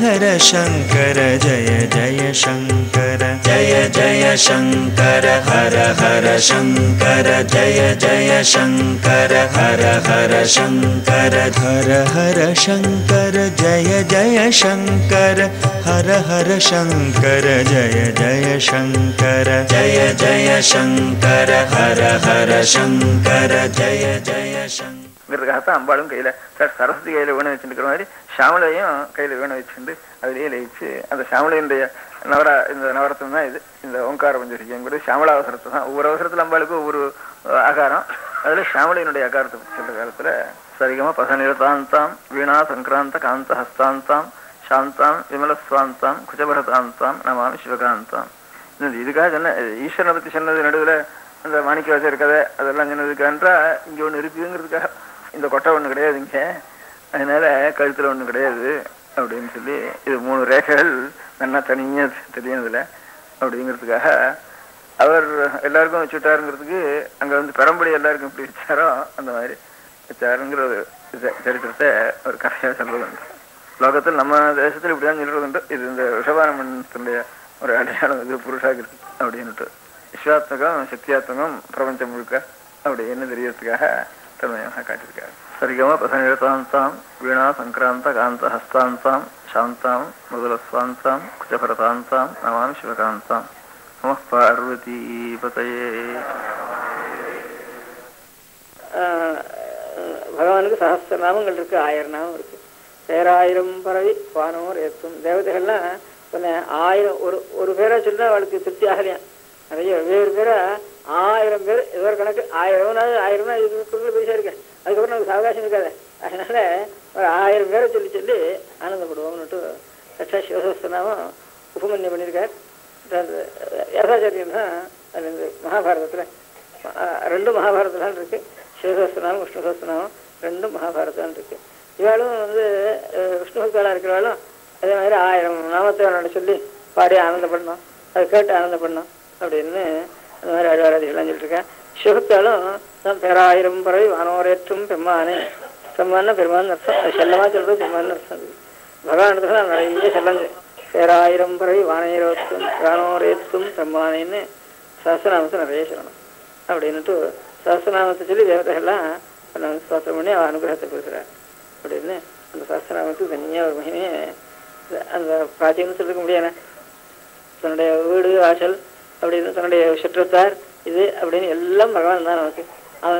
हर शंकर जय जय शंकर जय जय शंकर हर हर शंकर जय जय शंकर हर हर शंकर हर हर शंकर जय जय शंकर हर हर शंकर जय जय शंकर जय जय शंकर हर हर शंकर जय जय शंकर அம்பாளும் கையில் சரஸ்வதி கையில் வீணை வச்சுருக்கிற மாதிரி ஷாமலையும் கையில் வீணை வச்சுட்டு அதிலேயே லயிச்சு அந்த ஷாமலையினுடைய இந்த நவரத்தம் தான் இது. இந்த ஓங்கார பஞ்சரிக்கைங்கிறது ஷாமலாவசரத்தை தான். ஒவ்வொரு அவசரத்தில் அம்பாளுக்கு ஒவ்வொரு ஆகாரம். அதில் ஷாமலையினுடைய ஆகாரத்தை சொல்கிற காலத்தில் சரிகமாக பசநிரதாந்தாம் வீணா சங்கராந்த காந்த ஹஸ்தாந்தாம் சாந்தாம் விமலஸ்வாந்தாம் குஜபரதாந்தாம் நமாமி சிவகாந்தாம். இதுக்காக சொன்ன ஈஸ்வரனை பற்றி சொன்னது நடுவில் அந்த மாணிக்க வாசர் இருக்கதை அதெல்லாம் சொன்னதுக்கான்றா இங்கே ஒன்று இருக்குதுங்கிறதுக்காக இந்த கொட்டை ஒன்று கிடையாது இங்கே, அதனால கழுத்தில் ஒன்று கிடையாது அப்படின்னு சொல்லி இது 3 ரேகைகள் நல்லா தனியாக தெரியுதில்ல அப்படிங்கிறதுக்காக அவர் எல்லாருக்கும் வச்சுட்டாருங்கிறதுக்கு அங்கே வந்து பெரம்படி எல்லாருக்கும் எப்படி வச்சாரோ அந்த மாதிரி வச்சாருங்கிற ஒரு சரித்திரத்தை ஒரு கதையாக சொல்றதுண்டு. லோகத்தில் நம்ம தேசத்தில் இப்படிதான் சொல்றதுண்டு. இது இந்த ரிஷபானமனுடைய ஒரு அடையாளம், இது புருஷாகிருதி அப்படின்னுட்டு விஸ்வாத்மகம் சக்தியாத்மகம் பிரபஞ்சம் முழுக்க அப்படின்னு தெரியறதுக்காக தன்மையாக காட்டியிருக்காரு. சரிகமா பசநிரதாந்தாம் வீணா சங்கராந்த காந்த ஹஸ்தாந்தாம் சாந்தாம் முதலஸ்வாந்தாம் குஜபரதாந்தாம் நமாமி சிவகாந்தாம் நம பார்வதி பதையே. பகவானுக்கு சஹஸ்ர நாமங்கள் இருக்கு, 1000 நாமம் இருக்கு. 1000 பறவை வானோர் ஏற்றும் தேவதைகள்லாம் சொன்ன 1000 ஒரு பேரை சொன்னா அவளுக்கு திருப்தி ஆகலையா. நிறைய வெவ்வேறு பேரை 1000 பேர் ஏதோ ஒரு கணக்கு 1000 இதுக்குள்ள பைசா இருக்கு. அதுக்கப்புறம் நமக்கு அவகாசம் இருக்காது. அதனால ஒரு 1000 பேரை சொல்லி சொல்லி ஆனந்தப்படுவோம்னுட்டு ரட்சா சிவசஸ்திரநாமம் உபமன்யம் பண்ணியிருக்கார். யசாச்சாரியன் தான் அது இந்த மகாபாரதத்தில் 2 மகாபாரதம் இருக்கு. சிவசஸ்திரநாமம் விஷ்ணு சஸ்திரநாமம் 2 மகாபாரதம் இருக்கு. இவாளும் வந்து விஷ்ணு பக்தாளாக இருக்கிறவாளும் அதே மாதிரி 1000 நாமத்தை சொல்லி பாடி ஆனந்தப்படணும், அதை கேட்டு ஆனந்தப்படணும் அப்படின்னு அந்த மாதிரி அழுவாராதிகள்லாம் சொல்லியிருக்கேன். சிவபக்தாலும் தான் 1000 பறவை வானோரேற்றும் பெம்மானே. பெம்மான்னா பெருமான்னு அர்த்தம், அது செல்லமாக சொல்றது பெம்மான்னு அர்த்தம். பகவானுக்கு நான் நிறைய செல்லம் 1000 பறவை வானோரேற்றும் பெம்மானேன்னு சஹஸ்ரநாமத்தை நிறைய சொல்லணும் அப்படின்னுட்டு சஹஸ்ரநாமத்தை சொல்லி தேவதைகள்லாம் ஸ்தோத்திரம் பண்ணி அவன் அனுகிரகத்தை பேசுகிறார் அப்படின்னு அந்த சஹஸ்ரநாமத்துக்கு தனியாக ஒரு மகிமையை அந்த பிராச்சீனம் சொல்லிக்க முடியாது. தன்னுடைய வீடு வாசல் அப்படின்னு தன்னுடைய சுற்றத்தார் இது அப்படின்னு எல்லாம் பகவான் தான் நமக்கு. அவன்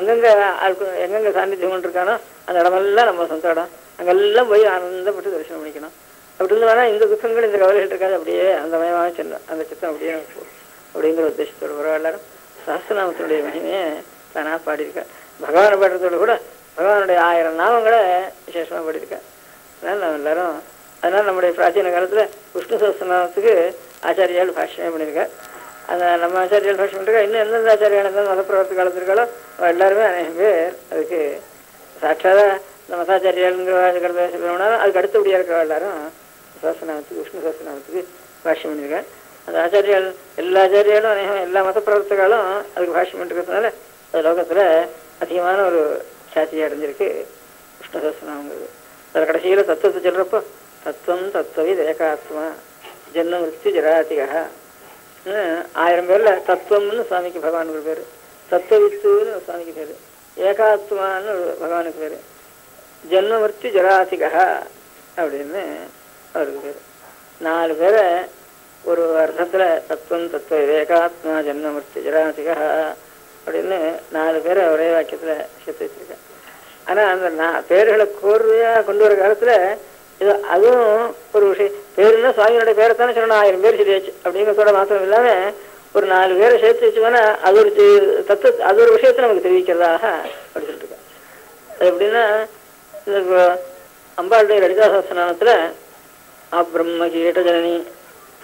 எங்கெங்க சாநித்தியம் கொண்டிருக்கானோ அந்த இடமெல்லாம் நம்ம சொந்த இடம். அங்கெல்லாம் போய் ஆனந்தப்பட்டு தரிசனம் பண்ணிக்கணும். அப்படி இருந்து வேணா இந்த துக்கங்கள் இந்த கவலைகள் இருக்காது, அப்படியே அந்த மயமாக சென்றோம் அந்த சித்தம் அப்படியே அப்படிங்கிற உத்தேசத்தோட ஒரு எல்லாரும் சஹஸ்ரநாமத்தினுடைய மகிமையை தானாக பாடியிருக்கேன். பகவானை பாடுறதோடு கூட பகவானுடைய 1000 நாமங்களை விசேஷமாக பாடியிருக்கேன். அதனால் நம்ம எல்லாரும் அதனால் நம்முடைய பிராச்சீன காலத்தில் விஷ்ணு சஹஸ்ரநாமத்துக்கு ஆச்சாரியால் பாஷ்யமே பண்ணியிருக்கேன். அந்த நம்ம ஆச்சாரியால் பாஷ்யம் பண்ணிருக்கா. இன்னும் எந்தெந்த ஆச்சாரியான மதப்பிரவர்த்தி காலத்தில் இருக்காளோ எல்லாருமே அநேகம் பேர் அதுக்கு சாட்சாத இந்த மதாச்சாரியாளுங்கிற சொல்லணும்னாலும் அதுக்கு அடுத்தபடியாக இருக்கிற எல்லாரும் சஹஸ்ரநாமத்துக்கு விஷ்ணு சஹஸ்ரநாமத்துக்கு பாஷ்யம் பண்ணியிருக்கேன். அந்த ஆச்சாரியால் எல்லா ஆச்சாரியாலும் அநேகம் எல்லா மதப்பிரவர்த்தகாலும் அதுக்கு பாஷ்யம் பண்ணிருக்கிறதுனால அது லோகத்தில் அதிகமான ஒரு சாட்சியை அடைஞ்சிருக்கு விஷ்ணு சஹஸ்ரநாமங்கிறது. அதில் கடைசியில் தத்துவத்தை சொல்கிறப்போ தத்துவம் தத்துவவித் ஏகாத்மா ஜென்ம மிருத்யு ஜராதிகா 1000 பேரில் தத்துவம்னு சுவாமிக்கு பகவானுக்கு பேர், தத்துவவித்துன்னு சுவாமிக்கு பேர், ஏகாத்மான்னு பகவானுக்கு பேர், ஜென்ம மிருத்யு ஜராதிகா அப்படின்னு அவருக்கு பேர். 4 பேரை ஒரு அர்த்தத்தில் தத்துவம் தத்துவ ஏகாத்மா ஜென்ம மிருத்யு ஜராதிகா அப்படின்னு 4 பேரை ஒரே வாக்கியத்தில் சேர்த்து வச்சிருக்கேன். ஆனால் அந்த பேர்களை கோர்வையாக கொண்டு வர காலத்தில் இது அதுவும் ஒரு விஷயம். பேருன்னா சுவாமியோட பேரை தானே சொல்லணும். 1000 பேர் சொல்லியாச்சு அப்படிங்கிறதோட மாத்திரம் இல்லாமல் ஒரு 4 பேரை சேர்த்து வச்சுக்கோன்னா அது ஒரு அது ஒரு விஷயத்தை நமக்கு தெரிவிக்கிறதாக அப்படி சொல்லிட்டுருக்கேன். அது எப்படின்னா இந்த அம்பாளுடைய லலிதா சஹஸ்ரநாமத்தில் அப்ரம்ம கீட்ட ஜனனி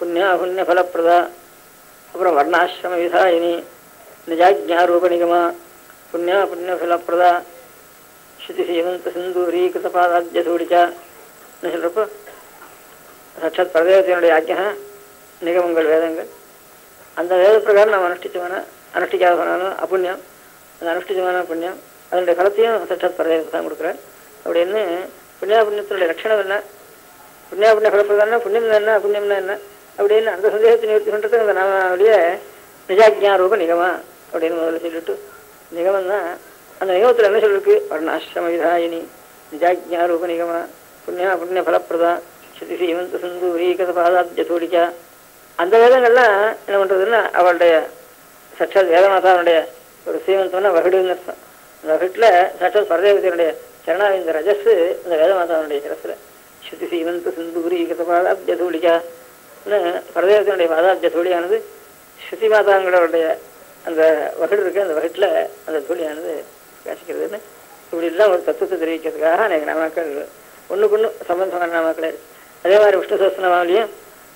புண்ணியா புண்ணிய ஃபலப்பிரதா, அப்புறம் வர்ணாசிரம விதாயினி நிஜாஜ்ஞாரூப நிகமா புண்ணியா புண்ணிய ஃபலப்பிரதா ஸ்ருதி சீமந்த சிந்தூரி கிருதபாதாத்யசூடிச்சா சொல்றப்போ சாட்சாத் பரதேவத்தையினுடைய ஆக்கியா நிகமங்கள் வேதங்கள் அந்த வேத பிரகாரம் நம்ம அனுஷ்டிக்காத போனாலும் அப்புண்ணியம், அந்த அனுஷ்டிச்சமான புண்ணியம் அதனுடைய பலத்தையும் சாட்சாத் பரதேவத்தை தான் கொடுக்குறார் அப்படின்னு. புண்ணியா புண்ணியத்தினுடைய லட்சணம் என்ன? புண்ணியா புண்ணிய பலப்பிரதான புண்ணியம் என்ன அபுண்ணியம்னா என்ன அப்படின்னு அந்த சந்தேகத்தை நிவர்த்தி பண்ணுறதுக்கு அந்த நாமாவளிய நிஜாஜ்ஞா ரூப நிகமா அப்படின்னு முதல்ல சொல்லிட்டு நிகமம் தான் அந்த நிகமத்தில் என்ன சொல்லிருக்கு வர்ணாசிரம விதாயினி நிஜாஜ்ஞா ரூப நிகமா புண்ணியா புண்ணிய பலப்பிரதா ஸ்ருதி சீமந்த சிந்தூரி கதபாதாப்ஜ தோடிக்கா அந்த வேதங்கள்லாம் என்ன பண்ணுறதுன்னா அவளுடைய சட்சாத் வேதமாதாவுடைய ஒரு சீமந்தம்னா வகுடுன்னு அர்த்தம். அந்த வகுட்டில் சட்சாத் பரதேவதையுடைய சரணாவிந்த ரஜஸ் அந்த வேதமாதாவுடைய சிரஸில் ஸ்ருதி சீமந்த சிந்தூரி கதபாதாப்ஜ தோடிக்கான்னு பரதேவதையுடைய பாதாப்ஜ தோழியானது ஸ்ருதி மாதாங்களுடைய அந்த வகுடு இருக்கு. அந்த வகுட்டில் அந்த தோழியானது பிரகாசிக்கிறதுன்னு இப்படிலாம் ஒரு தத்துவத்தை தெரிவிக்கிறதுக்காக அநேக நாமாக்கள் ஒன்றுக்கு ஒன்று சம்பந்தமான நாமாக்கள் இருக்கு. அதே மாதிரி விஷ்ணு சஹஸ்ரநாமாவிலையும்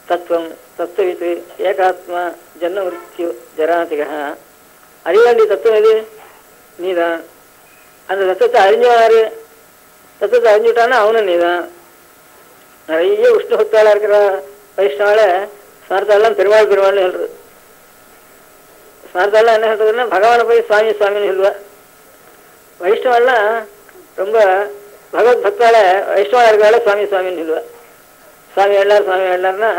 தத்துவம் தத்துவித்து ஏகாத்மா ஜன்ம மிருத்யு ஜராதிகா அறிய வேண்டிய தத்துவம் எது நீதான். அந்த தத்துவத்தை அறிஞ்சவாரு தத்துவத்தை அறிஞ்சுட்டான்னா அவனும் நீதான். நிறைய விஷ்ணு பக்தாளா இருக்கிற வைஷ்ணவால ஸ்மார்த்தாலாம் பெருமாள் பெருமாள்னு சொல்றது. ஸ்மார்த்தாலாம் என்ன சொல்றதுன்னா பகவானை போய் சுவாமி சுவாமின்னு சொல்லுவா. வைஷ்ணவெல்லாம் ரொம்ப பகவத் பக்தால வைஷ்ணவா இருக்கிறால சுவாமி சுவாமின்னு சொல்லுவா. சுவாமி எல்லாருன்னா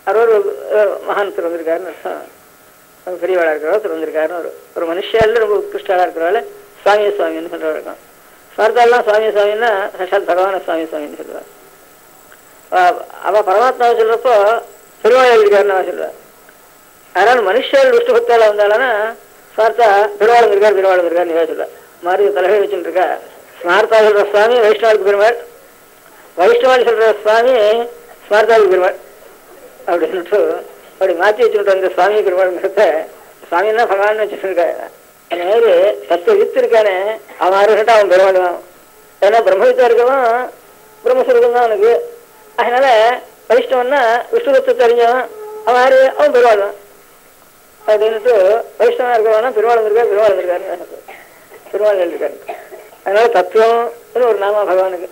அவர் ஒரு மகான் திறந்திருக்காருன்னு அர்த்தம். பெரியவாளா இருக்கிறவா திறந்திருக்காருன்னு ஒரு மனுஷியால ரொம்ப உத்கிருஷ்டாளா இருக்கிறவால சுவாமி சுவாமின்னு சொல்றவா இருக்கும். ஸ்மார்த்தாலாம் சுவாமி சுவாமின்னா சாட்சாத் பகவான சுவாமி சுவாமின்னு சொல்லுவார். அவ பரமாத்மாவை சொல்றப்போ பெருவாள் இருக்காருன்னு அவ சொல்லுவா. அதனால மனுஷியால் விஷ்ணு பக்தால வந்தாலன்னா ஸ்மார்த்தா பெருவாள் இருக்காரு நீவா சொல்லுவா. மாறி தலைகை வச்சுட்டு இருக்கா. ஸ்மார்த்தா சொல்ற சுவாமி வைஷ்ணவாளுக்கு பெருமாள், வைஷ்ணவாள் சொல்ற சுவாமி ஸ்மார்த்தாவுக்கு பெருமாள் அப்படின்ட்டு அப்படி மாற்றி வச்சுட்டு அந்த சுவாமி பெருமாள்ங்கிறத சுவாமின்னா பகவான் வச்சுருக்கா. அந்த மாதிரி தத்துவ வித்து இருக்கானே அவன் ஆறுகிட்ட அவன் பெருமாள் தான். ஏன்னா பிரம்மவித்தா இருக்கவன் பிரம்மஸ்வரூபம் தான் அவனுக்கு. அதனால வைஷ்ணவன்னா விஷ்ணு தத்துவத்தை அறிஞ்சவன் அவன் ஆறு அவன் பெருமாள் தான் அப்படின்ட்டு வைஷ்ணவா இருக்கவனா பெருமாள் இருக்காருன்னு பெருமாள் இருக்காரு. அதனால தத்துவம் ஒரு நாமா பகவானுக்கு.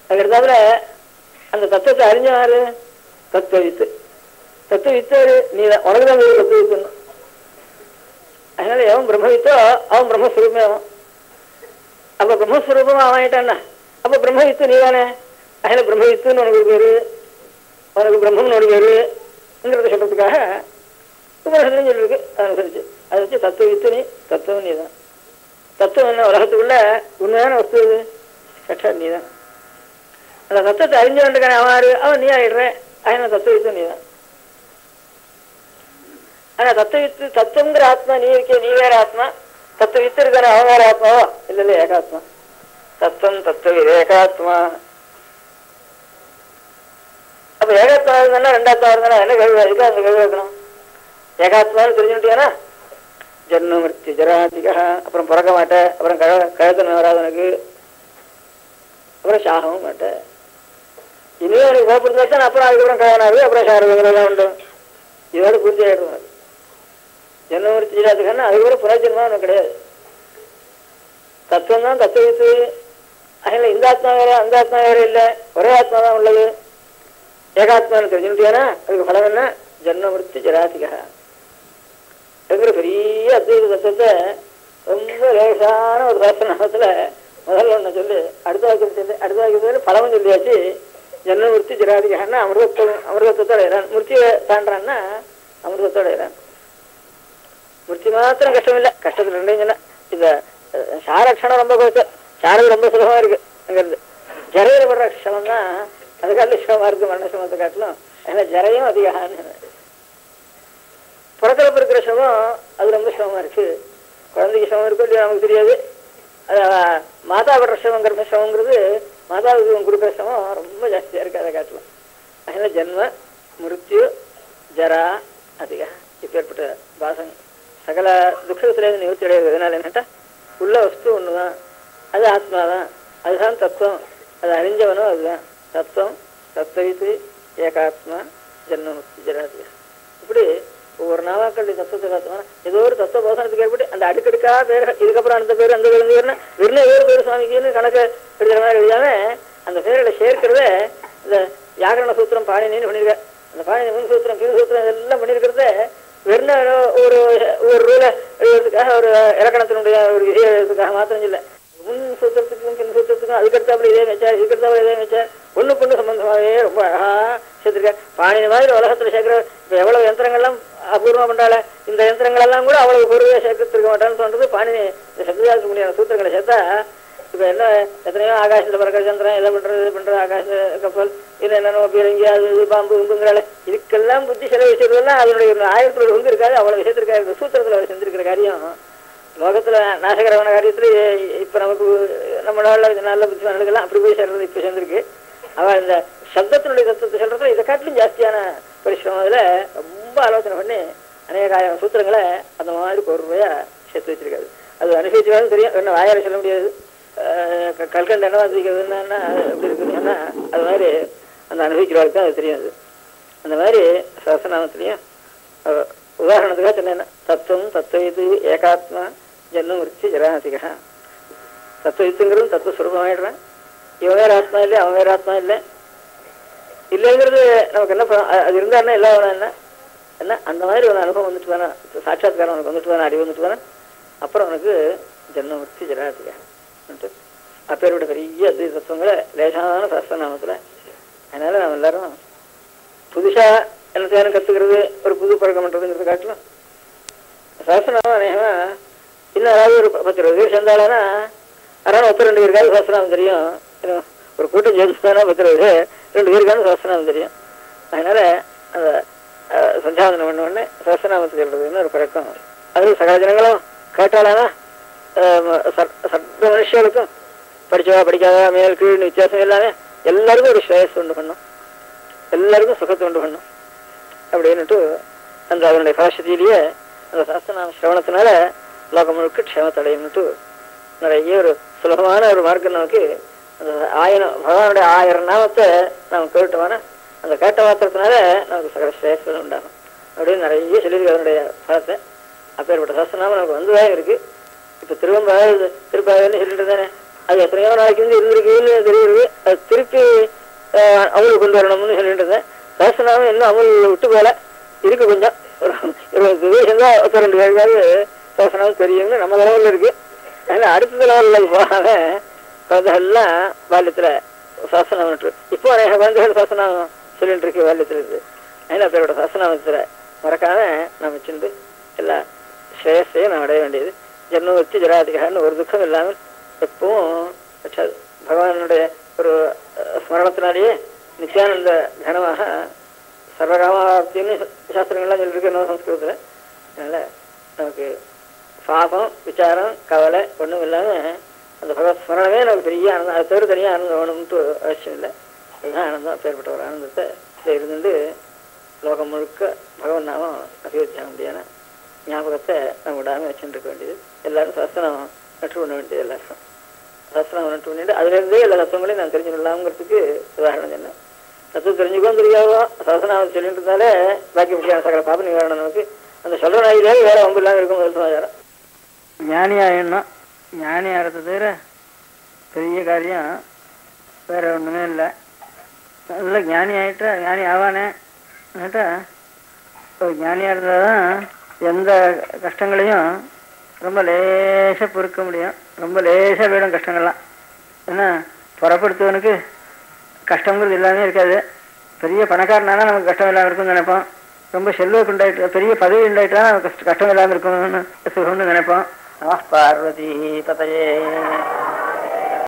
அதுக்கு எடுத்தாப்புல அந்த தத்துவத்தை அறிஞ்சவாரு தத்துவ வித்து. தத்துவ வித்தவர் நீ உனக்குதான் தத்துவ வித்துணும். அதனால எவன் பிரம்மவித்தோ அவன் பிரம்மஸ்வரூபமே அவன். அப்ப பிரம்மஸ்வரூபமா அவன் ஆயிட்டான்னா அப்ப பிரம்மவித்து நீ தானே. அதனால பிரம்மவித்துன்னு உனக்கு பேரு, உனக்கு பிரம்மம்னு ஒரு பேருங்கிறத சொல்றதுக்காக உபனிஷத்துன்னு சொல்லிருக்கு. அனுசரிச்சு அதை வச்சு தத்துவ வித்து நீ, தத்துவம் நீ தான். தத்துவம் என்ன உலகத்துக்குள்ள உண்மையான வஸ்து சட்சாத் நீ தான். அந்த தத்துவத்தை அறிஞ்சு கொண்டிருக்கான அவன் நீ ஆயிடுறேன். அதனால தத்துவவித்து நீ தான். ஆனா தத்துவவித்து தத்துவங்கிற ஆத்மா நீ இருக்கே, நீ வேற ஆத்மா. தத்துவவித்து இருக்கான அவன் வேற ஆத்மாவோ இல்ல ஏகாத்மா. தத்துவம் தத்துவ ஏகாத்மா. அப்ப ஏகாத்மா இருந்தா ரெண்டாத்மா இருந்தா என்ன கேள்வி இருக்கா? அந்த கேள்வி வைக்கணும். ஏகாத்மான்னு தெரிஞ்சுட்டீங்கன்னா ஜன்ம மிருத்யு ஜராதிகா, அப்புறம் பிறக்க மாட்டேன், அப்புறம் கழுத்தன வராதனுக்கு, அப்புறம் சாகவும் மாட்டேன். இனிமே எனக்கு கோபப்படுத்தாச்சும் அப்புறம் அதுக்கப்புறம் கழனாரு, அப்புறம் சாரதெல்லாம் உண்டு. இதோட பூர்த்தி ஆயிடுவாங்க. ஜன்ம மிருத்யு ஜராதிகான்னா அதுக்கப்புறம் புனர்ஜென்மா ஒன்றும் கிடையாது. தத்துவம் தான் தத்துவத்து. அதனால இந்த ஆத்மா வேற அந்த ஆத்மா வேற இல்லை, ஒரே ஆத்மா தான் உள்ளது. ஏகாத்மான்னு தெரிஞ்சுட்டியானா அதுக்கு பலம் என்ன? ஜன்ம மிருத்யு ஜராதிகா இருக்கிற பெரிய அத்வைத தத்துவத்தை ரொம்ப லேசான ஒரு சாஸ்திரநாமத்துல முதல்ல ஒண்ணு சொல்லி அடுத்த வாக்கியத்துல பலமும் சொல்லியாச்சு. ஜன்ம மிருத்யு ஜராதிகான்னா அமிர்தத்தோட இறான். மிருத்தியை தாண்டான்னா அமிர்தத்தோட இறான். மிருத்தி மாத்திரம் கஷ்டம் இல்லை, கஷ்டத்துல ரெண்டையும் சொன்னா இந்த சாரக்ஷணம் ரொம்ப கஷ்டம், சாரது ரொம்ப சுலபமா இருக்கு. அங்கிருந்து ஜரையில படுற க்ஷமம் தான் அது காட்டிலும் சிரமமா இருக்கு மரண சிரமத்தை காட்டிலும். ஏன்னா ஜரையும் அதிகான்னு புறக்கலப்பு இருக்கிற சிரமம் அது ரொம்ப சிரமமா இருக்கு. குழந்தைக்கு சிரமம் இருக்கும் இல்லையா நமக்கு தெரியாது. அது மாதா படுற சிரமம் கர்ப்ப சிரமங்கிறது மாதாவுக்கு கொடுக்குற சிரமம் ரொம்ப ஜாஸ்தியா இருக்கு அதை காட்டலாம். அதனால ஜென்ம மிருத்யு ஜரா அதிகா இப்பேற்பட்ட பாசம் சகல துக்கத்திலேருந்து நிவர்த்தி அடையாது. அதனால என்னட்டா உள்ள வஸ்து ஒண்ணுதான், அது ஆத்மாதான், அதுதான் தத்துவம். அது அறிஞ்சவனும் அதுதான் தத்துவம். தத்துவித்து ஏகாத்மா ஜென்ம மிருத்யு ஜரா அதிகா. இப்படி ஒவ்வொரு நாமாக்களுடைய தத்துவத்தை பார்த்தோம்னா ஏதோ ஒரு தத்துவ போசனத்துக்கு ஏற்பட்டு அந்த அடுக்கடுக்கா பேர், இதுக்கப்புறம் அந்த பேர் அந்த பேர் வெறும் ஏதோ பேர் சுவாமிக்குன்னு கணக்கு எழுதுற மாதிரி எழுதாம அந்த பேர்களை சேர்க்கிறத இந்த வியாகரண சூத்திரம் பாணினின்னு பண்ணிருக்க. அந்த பாணினி முன் சூத்திரம் கீழ் சூத்திரம் இதெல்லாம் பண்ணிருக்கிறத வெறும் ஒரு ரூலை எழுதுறதுக்காக, ஒரு இலக்கணத்தினுடைய ஒரு விதியை எழுதுறதுக்காக மாத்திரம் இல்லை. முன் சூத்திரத்துக்கும் பின் சூத்திரத்துக்கும் அதுக்கடுத்தாப்புல இதே வச்சார், இதுக்கடுத்தாப்புல இதே வச்சார், ஒண்ணு பொண்ணு சம்பந்தமாகவே ரொம்ப அழகா சேர்த்திருக்காரு. பாணினி மாதிரி உலகத்துல சேர்க்கிற இப்ப எவ்வளவு யந்திரங்கள்லாம் அபூர்வமா பண்றாள், இந்த யந்திரங்கள் எல்லாம் கூட அவ்வளவு பொருளையா சேர்க்கறதுக்க மாட்டான்னு சொல்றது பாணினி. இந்த சப்தஜாலத்துக்கு முடியாத சூத்திரங்களை சேர்த்தா இப்ப என்ன எத்தனையோ ஆகாசத்துல பறக்கிற சந்திரன் இதை பண்றது இது பண்றது ஆகாச கப்பல் இது என்னென்ன பீரங்கி அது இது பாம்பு உம்புங்கிறாள், இதுக்கெல்லாம் புத்தி செலவு வச்சிருந்ததுலாம் அதனுடைய ஒரு ஆயிரத்துல ஒரு பங்கு இருக்காது. அவ்வளவு விஷயத்திருக்காரு இந்த சூத்திரத்துல அவர் செஞ்சிருக்கிற காரியம். லோகத்துல நாசகரமான காரியத்துல இப்ப நமக்கு நம்ம நல்ல புத்திமானதுக்கெல்லாம் அப்படி போய் சேர்றது இப்ப சேர்ந்திருக்கு. அவ இந்த சப்தத்தினுடைய தத்துவத்தை சொல்றதுல இதை காட்டிலும் ஜாஸ்தியான பரிசிரமம் அதுல ரொம்ப ஆலோசனை பண்ணி அநேகாயிரம் சூத்திரங்களை அந்த மாதிரி பொறுமையா சேர்த்து வச்சிருக்காரு. அது அனுசரிச்சாலும் தெரியும், என்ன வாயால சொல்ல முடியாது. கல்கண்டு என்ன வச்சிருக்கிறதுன்னா எப்படி இருக்குதுன்னா அது மாதிரி அந்த அனுபவிக்கிறவர்களுக்கு தான் அது தெரியும். அது அந்த மாதிரி சஹஸ்ரநாமத்திலையும் உதாரணத்துக்காக சொன்னேன்னா தத்துவம் தத்துவத்து ஏகாத்மா ஜன்மம் விருச்சி ஜராசிகா. தத்துவத்துங்கிறது தத்துவஸ்வரூபமாயிடுறான். இவன் வேற ஆத்மா இல்லை, அவன் வேற ஆத்மா இல்லை இல்லைங்கிறது நமக்கு என்ன அது இருந்தாருன்னா எல்லா என்ன என்ன அந்த மாதிரி ஒரு அனுபவம் வந்துட்டு தானே, சாட்சாத்காரம் உனக்கு வந்துட்டு தானே, அறிவு வந்துட்டு தானே, அப்புறம் உனக்கு ஜன்மம் விருச்சி ஜராசிகா அப்பேற்பட்ட பெரிய அத்வைத தத்துவங்களை லேசான சஹஸ்ரநாமத்துல. அதனால நம்ம எல்லாரும் புதுசா என்ன கத்துக்கிறது ஒரு புது பழக்கம் பண்றதுங்கிறத காட்டலாம். சஹஸ்ரநாமம் அநேகமா இன்னும் அதாவது ஒரு 10-20 பேர் சேர்ந்தாலும் அதனால 2 பேருக்காவது சஹஸ்ரநாமம் தெரியும். ஒரு கூட்டம் சேர்த்துதானா 10-20 பேர் 2 பேருக்காவது சஹஸ்ரநாமம் தெரியும். அதனால அந்த சந்தியாவந்தனம் பண்ண உடனே சஹஸ்ரநாமத்தை சொல்றதுன்னு ஒரு பழக்கம். அது சகல ஜனங்களும் கேட்டாலானா சர்வ மனுஷர்களுக்கும் படிச்சவா படிக்காதா மேல் கீழ் வித்தியாசம் இல்லாம எல்லாருக்கும் ஒரு ஸ்ரேயஸ் உண்டு பண்ணும், எல்லாருக்கும் சுகத்தை உண்டு பண்ணும் அப்படின்னுட்டு அந்த அதனுடைய பராசக்தியிலேயே அந்த சஹஸ்ரநாம சிரவணத்தினால லோகம் முழுக்க க்ஷேமத்தடையன்னுட்டு நிறைய ஒரு சுலபமான ஒரு மார்க்கம் நமக்கு. அந்த பகவானுடைய 1000 நாமத்தை நாம் கேட்டோம்னா அந்த கேட்ட மாத்திரத்தினால நமக்கு சகல ஸ்ரேயஸ்கள் உண்டாகும் அப்படின்னு நிறைய சொல்லியிருக்கு அதனுடைய பலத்தை. அப்பேற்பட்ட சஹஸ்ரநாமம் நமக்கு வந்துதான் இருக்கு. இப்ப திருப்பாவைன்னு சொல்லிட்டு தானே அது எத்தனையோ நாளைக்கு வந்து இருந்திருக்குன்னு தெரியுது. அது திருப்பி அமுல் கொண்டு வரணும்னு சொல்லிட்டு இருந்தேன். சஹஸ்ரநாமம் இன்னும் அமுல் விட்டு போல இருக்கு, கொஞ்சம் ஒரு 20 வயசு தான் 2 பேருக்காவது சஹஸ்ரநாமம் தெரியும்னு நம்ம லெவலில் இருக்கு. அதனால அடுத்த லெவலில் போகாம குழந்தைகள்லாம் பால்யத்துல சஹஸ்ரநாமம் இப்போ அநேக குழந்தைகள் சஹஸ்ரநாமம் சொல்லிட்டு இருக்கு பால்யத்துல இருக்கு. அதனால அப்பேரோட சஹஸ்ரநாமத்துல மறக்காம நம்ம வச்சுட்டு எல்லா ஸ்ரேயஸையும் நாம் அடைய வேண்டியது. ஜன்மம் வச்சு ஜராதிகான்னு ஒரு துக்கம் இல்லாமல் எப்பவும் பகவானுடைய ஒரு ஸ்மரணத்தினாலேயே நித்யானந்த கனமாக சர்வகாமாப்தின்னு சாஸ்திரங்கள்லாம் சொல்லியிருக்கு இன்னொரு சம்ஸ்கிருதத்துல. அதனால நமக்கு பாபம் விசாரம் கவலை ஒன்றும் இல்லாமல் அந்த பகவத் ஸ்மரணமே நமக்கு பெரிய ஆனந்தம். அது தவிர தனியாக ஆனந்தம் வேணும்ட்டு அவசியம் இல்லை. அதுதான் ஆனந்தம். அப்பேற்பட்ட ஒரு ஆனந்தத்தை இருந்து லோகம் முழுக்க பகவன் நாமம் அபிவிருத்தி ஆக முடியான ஞாபகத்தை நம்ம விடாமல் வச்சுட்டு இருக்க வேண்டியது. எல்லாரும் சஹஸ்ரநாமம் நட்டு பண்ண வேண்டியது. எல்லாரும் சஹஸ்ரநாமம் நட்டு பண்ணிட்டு அதுலேருந்தே எல்லா தத்துவங்களையும் நான் தெரிஞ்சுக்கலாம்ங்கிறதுக்கு உதாரணம் என்ன. தத்துவம் தெரிஞ்சுக்கோன்னு தெரியாதோ சஹஸ்ரநாமம் சொல்லிட்டு இருந்தாலே பாக்கி முக்கியமான சகல பாப நிவாரணம் நமக்கு அந்த சொல்ற நாயிலே வேற வம்பு இல்லாமல் இருக்கும். சமாச்சாரம் ஞானி ஆயிடணும். ஞானி ஆகிறது தவிர பெரிய காரியம் வேற ஒன்றுமே இல்லை. நல்ல ஞானி ஆகிட்டா ஞானி ஆவானே ஆகிட்டா ஞானியாக இருந்தால் தான் எந்த கஷ்டங்களையும் ரொம்ப லேசாக பொறுக்க முடியும். ரொம்ப லேசாக போயிடும் கஷ்டங்கள்லாம். ஏன்னா புறப்படுத்துவனுக்கு கஷ்டங்கிறது எல்லாமே இருக்காது. பெரிய பணக்காரனானா நமக்கு கஷ்டம் இல்லாமல் இருக்கும்னு நினைப்போம். ரொம்ப செல்வக்கு உண்டாயிட்டு பெரிய பதவி உண்டாயிட்டா நமக்கு கஷ்டம் இல்லாமல் இருக்கும்னு சுகம்னு நினைப்போம். பார்வதி பதையே.